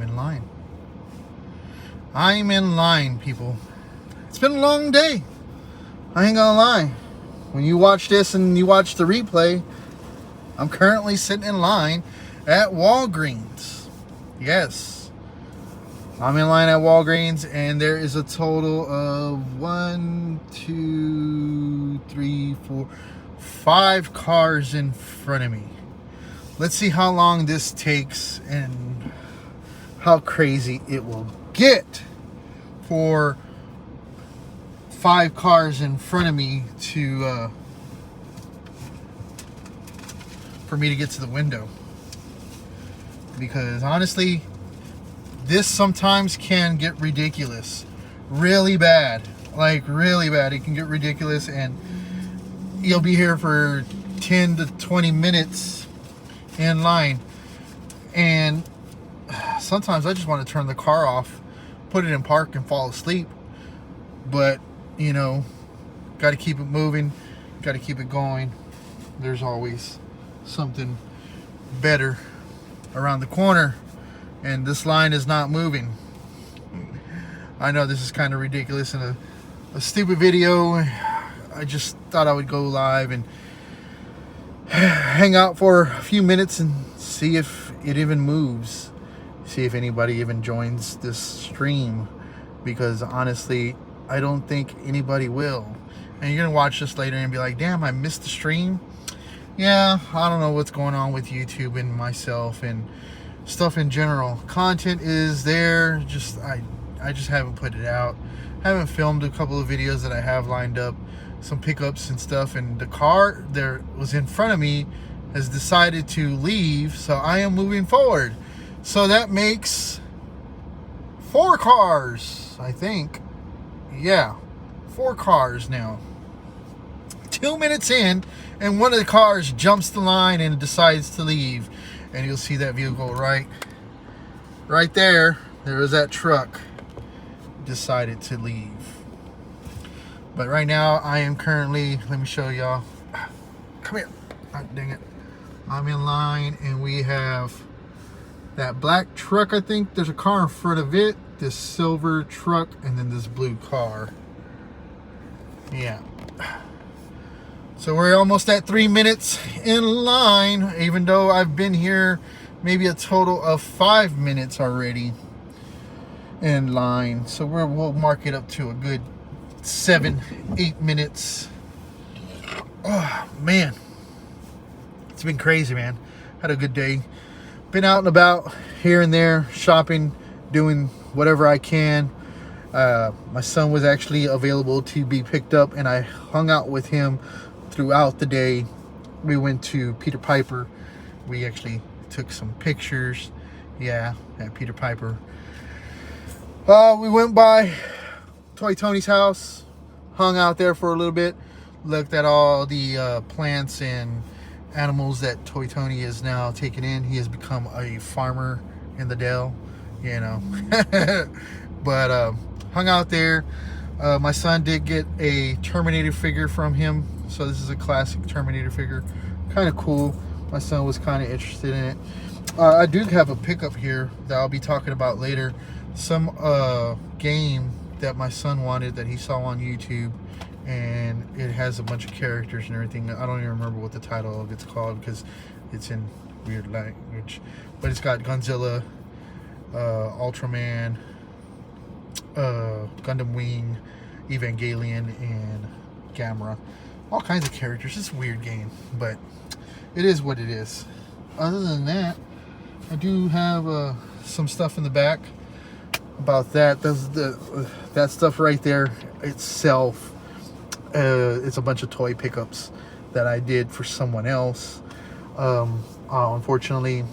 I'm in line. I'm in line, people. It's been a long day. I ain't gonna lie. When you watch this and you watch the replay, I'm currently sitting in line at Walgreens. Yes. I'm in line at Walgreens, and there is a total of 5 cars in front of me. Let's see how long this takes and how crazy it will get for 5 cars in front of me to for me to get to the window. Because honestly, this sometimes can get ridiculous. Really bad. Like really bad. It can get ridiculous, and you'll be here for 10 to 20 minutes in line. And sometimes I just want to turn the car off, put it in park, and fall asleep. But, you know, got to keep it moving, got to keep it going. There's always something better around the corner, and this line is not moving. I know this is kind of ridiculous and a stupid video. I just thought I would go live and hang out for a few minutes and see if it even moves. See if anybody even joins this stream. Because honestly, I don't think anybody will. And you're going to watch this later and be like, damn, I missed the stream. Yeah, I don't know what's going on with YouTube and myself and stuff in general. Content is there, just I just haven't put it out. Haven't filmed a couple of videos that I have lined up, some pickups and stuff, and the car there was in front of me has decided to leave, so I am moving forward. So that makes 4 cars, I think. Yeah, 4 cars now. 2 minutes in, and one of the cars jumps the line and decides to leave. And you'll see that vehicle right there. There is that truck decided to leave. But right now I am currently, let me show y'all. Come here. Oh, dang it. I'm in line, and we have that black truck. I think there's a car in front of it, this silver truck, and then this blue car. Yeah. So we're almost at 3 minutes in line, even though I've been here maybe a total of 5 minutes already in line. So we'll mark it up to a good 7-8 minutes. Oh man, it's been crazy, man. Had a good day. Been out and about here and there, shopping, doing whatever I can. My son was actually available to be picked up, and I hung out with him throughout the day. We went to Peter Piper. We actually took some pictures. Yeah, at Peter Piper. We went by Toy Tony's house, hung out there for a little bit, looked at all the plants and animals that Toy Tony is now taking in. He has become a farmer in the Dell, you know. But hung out there. My son did get a Terminator figure from him. So this is a classic Terminator figure. Kind of cool. My son was kind of interested in it. I do have a pickup here that I'll be talking about later. Some game that my son wanted that he saw on YouTube. And it has a bunch of characters and everything. I don't even remember what the title of it's called because it's in weird language. But it's got Godzilla, Ultraman, Gundam Wing, Evangelion, and Gamera. All kinds of characters. It's a weird game, but it is what it is. Other than that, I do have some stuff in the back about that. That stuff right there itself. It's a bunch of toy pickups that I did for someone else. Unfortunately,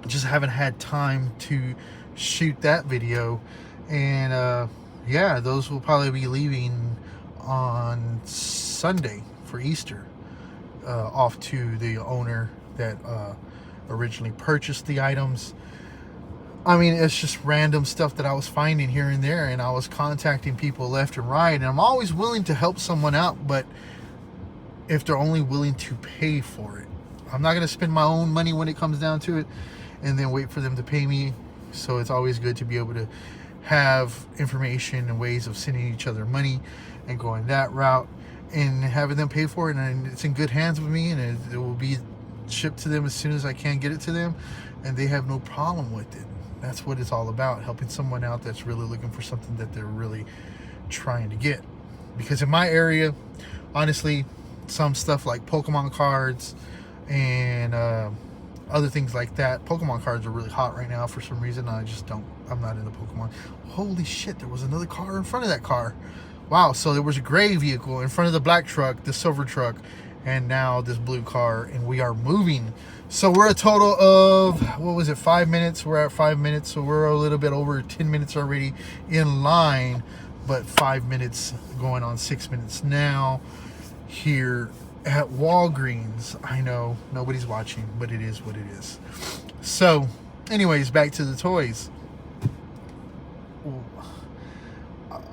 I just haven't had time to shoot that video. And yeah, those will probably be leaving on Sunday for Easter, off to the owner that originally purchased the items. I mean, it's just random stuff that I was finding here and there, and I was contacting people left and right, and I'm always willing to help someone out, but if they're only willing to pay for it. I'm not going to spend my own money when it comes down to it and then wait for them to pay me So it's always good to be able to have information and ways of sending each other money and going that route and having them pay for it. And it's in good hands with me, and it will be shipped to them as soon as I can get it to them, and they have no problem with it. That's what it's all about, helping someone out that's really looking for something that they're really trying to get. Because in my area, honestly, some stuff like Pokemon cards and other things like that. Pokemon cards are really hot right now for some reason. I'm not into Pokemon. Holy shit, there was another car in front of that car. Wow, so there was a gray vehicle in front of the black truck, the silver truck, and now this blue car, and we are moving. So we're a total of, 5 minutes? We're at 5 minutes, so we're a little bit over 10 minutes already in line, but 5 minutes going on 6 minutes now here at Walgreens. I know nobody's watching, but it is what it is. So anyways, back to the toys.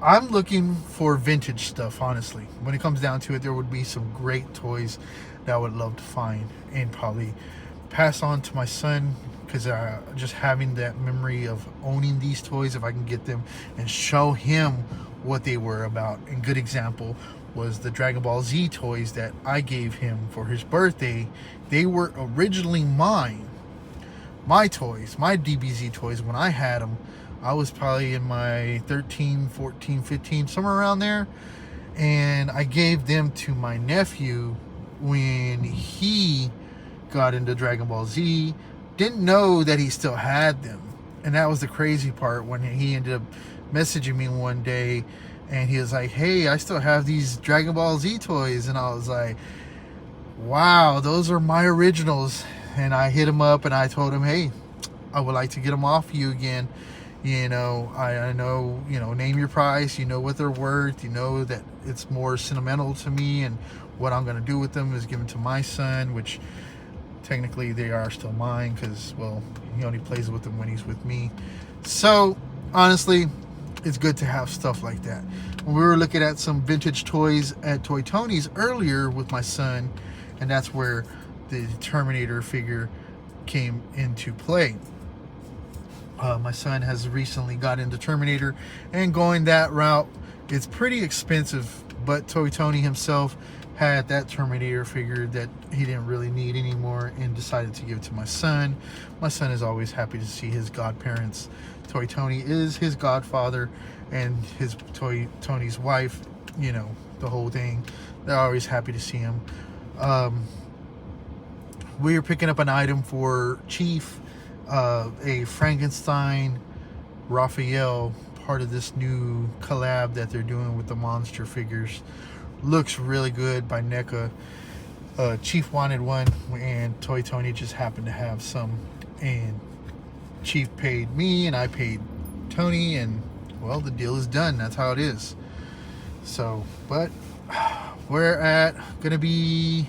I'm looking for vintage stuff, honestly. When it comes down to it, there would be some great toys that I would love to find and probably pass on to my son, because just having that memory of owning these toys, if I can get them and show him what they were about. And good example was the Dragon Ball Z toys that I gave him for his birthday. They were originally mine. My toys, my DBZ toys, when I had them, I was probably in my 13, 14, 15, somewhere around there. And I gave them to my nephew when he got into Dragon Ball Z. Didn't know that he still had them. And that was the crazy part, when he ended up messaging me one day and he was like, hey, I still have these Dragon Ball Z toys. And I was like, wow, those are my originals. And I hit him up and I told him, hey, I would like to get them off you again. You know, I know, name your price, what they're worth, that it's more sentimental to me, and what I'm going to do with them is give them to my son, which technically they are still mine because, well, he only plays with them when he's with me. So, honestly, it's good to have stuff like that. When we were looking at some vintage toys at Toy Tony's earlier with my son, and that's where the Terminator figure came into play. My son has recently got into Terminator, and going that route, it's pretty expensive, but Toy Tony himself had that Terminator figure that he didn't really need anymore and decided to give it to my son. My son is always happy to see his godparents. Toy Tony is his godfather, and his Tony's wife, the whole thing. They're always happy to see him. We are picking up an item for Chief, a Frankenstein Raphael, part of this new collab that they're doing with the monster figures. Looks really good by NECA. Chief wanted one, and Toy Tony just happened to have some, and Chief paid me and I paid Tony, and well, the deal is done. That's how it is. So, but we're at gonna be,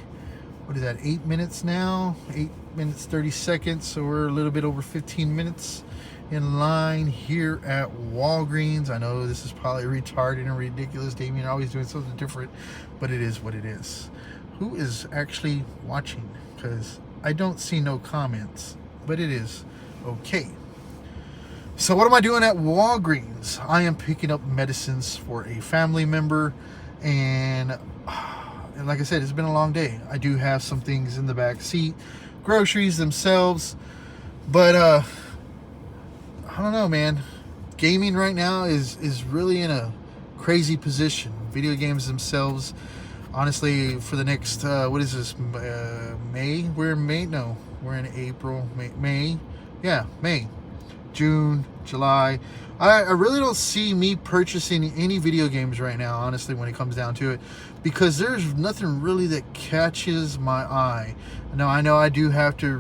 what is that, 8 minutes now? 8 minutes 30 seconds, so we're a little bit over 15 minutes in line here at Walgreens. I know this is probably retarded and ridiculous. Damien always doing something different, but it is what it is. Who is actually watching? Because I don't see no comments, but it is okay. So what am I doing at Walgreens? I am picking up medicines for a family member, and like I said, it's been a long day. I do have some things in the back seat, groceries themselves, but I don't know, man. Gaming right now is really in a crazy position. Video games themselves, honestly, for the next what is this, May? We're in May? No, we're in April. May? Yeah, May, June, July. I really don't see me purchasing any video games right now, honestly, when it comes down to it, because there's nothing really that catches my eye. Now, I know I do have to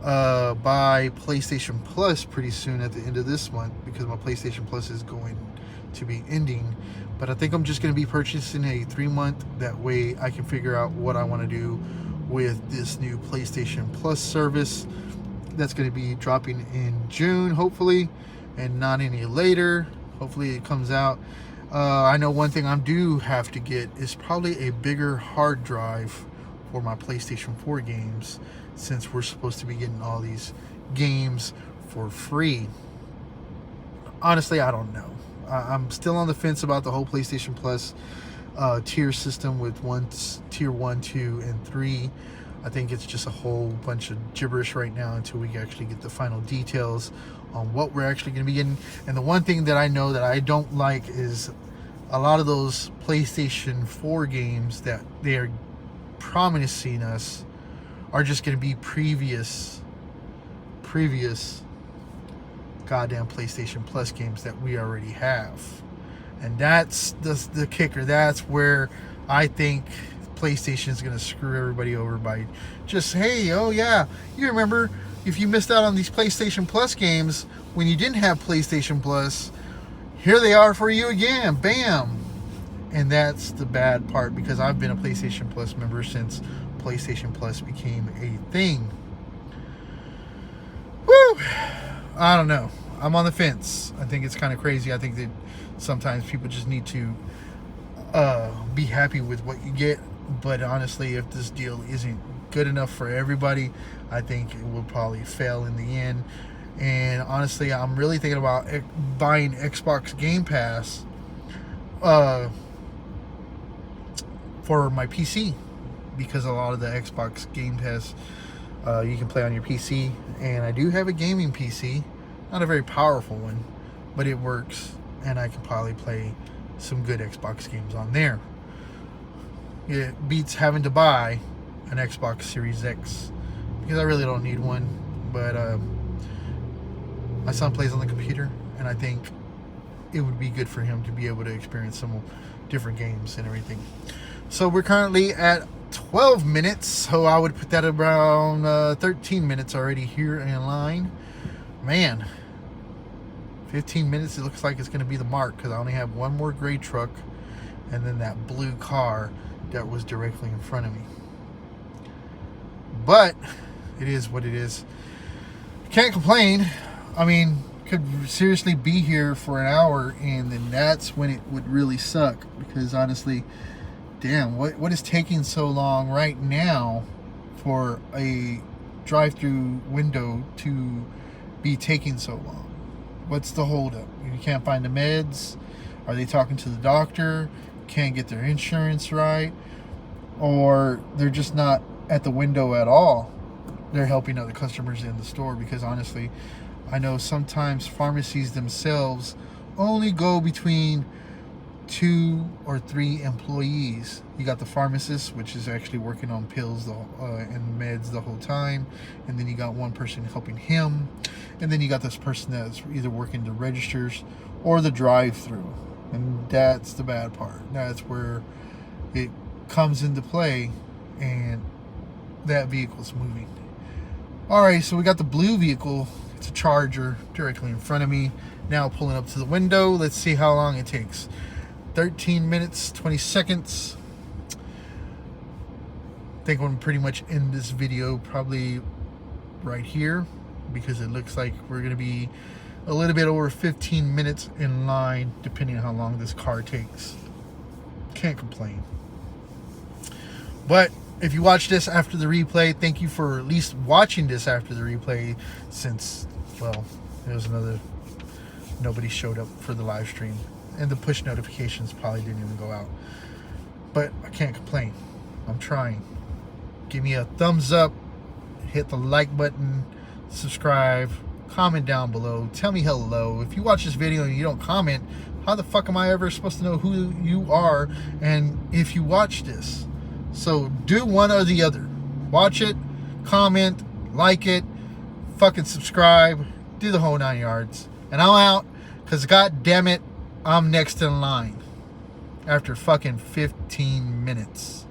buy PlayStation Plus pretty soon at the end of this month, because my PlayStation Plus is going to be ending. But I think I'm just going to be purchasing a 3-month. That way I can figure out what I want to do with this new PlayStation Plus service that's going to be dropping in June, hopefully, and not any later. Hopefully it comes out. I know one thing I do have to get is probably a bigger hard drive for my PlayStation 4 games, since we're supposed to be getting all these games for free. Honestly, I don't know. I'm still on the fence about the whole PlayStation Plus tier system with tier 1, 2, and 3. I think it's just a whole bunch of gibberish right now until we actually get the final details on what we're actually going to be getting. And the one thing that I know that I don't like is a lot of those PlayStation 4 games that they are promising us are just going to be previous goddamn PlayStation Plus games that we already have. And that's the kicker. That's where I think PlayStation is going to screw everybody over by just, hey, oh yeah, you remember if you missed out on these PlayStation Plus games when you didn't have PlayStation Plus, here they are for you again. Bam. And that's the bad part, because I've been a PlayStation Plus member since PlayStation Plus became a thing. Woo! I don't know. I'm on the fence. I think it's kind of crazy. I think that sometimes people just need to be happy with what you get. But honestly, if this deal isn't good enough for everybody, I think it will probably fail in the end. And honestly, I'm really thinking about buying Xbox Game Pass for my PC, because a lot of the Xbox Game Pass you can play on your PC, and I do have a gaming PC, not a very powerful one, but it works, and I can probably play some good Xbox games on there. It beats having to buy an Xbox Series X, because I really don't need one. But my son plays on the computer, and I think it would be good for him to be able to experience some different games and everything. So we're currently at 12 minutes, so I would put that around 13 minutes already here in line. Man, 15 minutes, it looks like it's going to be the mark, because I only have one more gray truck and then that blue car that was directly in front of me. But it is what it is. Can't complain. I mean, could seriously be here for an hour, and then that's when it would really suck, because honestly, damn, what is taking so long right now for a drive-through window to be taking so long? What's the holdup? You can't find the meds? Are they talking to the doctor? Can't get their insurance right? Or they're just not at the window at all? They're helping other customers in the store, because honestly, I know sometimes pharmacies themselves only go between 2 or 3 employees. You got the pharmacist, which is actually working on pills and meds the whole time, and then you got one person helping him, and then you got this person that's either working the registers or the drive-through. And that's the bad part. That's where it comes into play, and that vehicle's moving. Alright, so we got the blue vehicle. It's a Charger directly in front of me. Now pulling up to the window. Let's see how long it takes. 13 minutes, 20 seconds. I think I'm pretty much in this video probably right here, because it looks like we're going to be a little bit over 15 minutes in line, depending on how long this car takes. Can't complain. But if you watch this after the replay, thank you for at least watching this after the replay, since, well, nobody showed up for the live stream, and the push notifications probably didn't even go out. But I can't complain. I'm trying. Give me a thumbs up, hit the like button, subscribe, comment down below, tell me hello. If you watch this video and you don't comment, how the fuck am I ever supposed to know who you are and if you watch this? So do one or the other. Watch it, comment, like it, fucking subscribe, do the whole 9 yards. And I'm out, because god damn it, I'm next in line after fucking 15 minutes.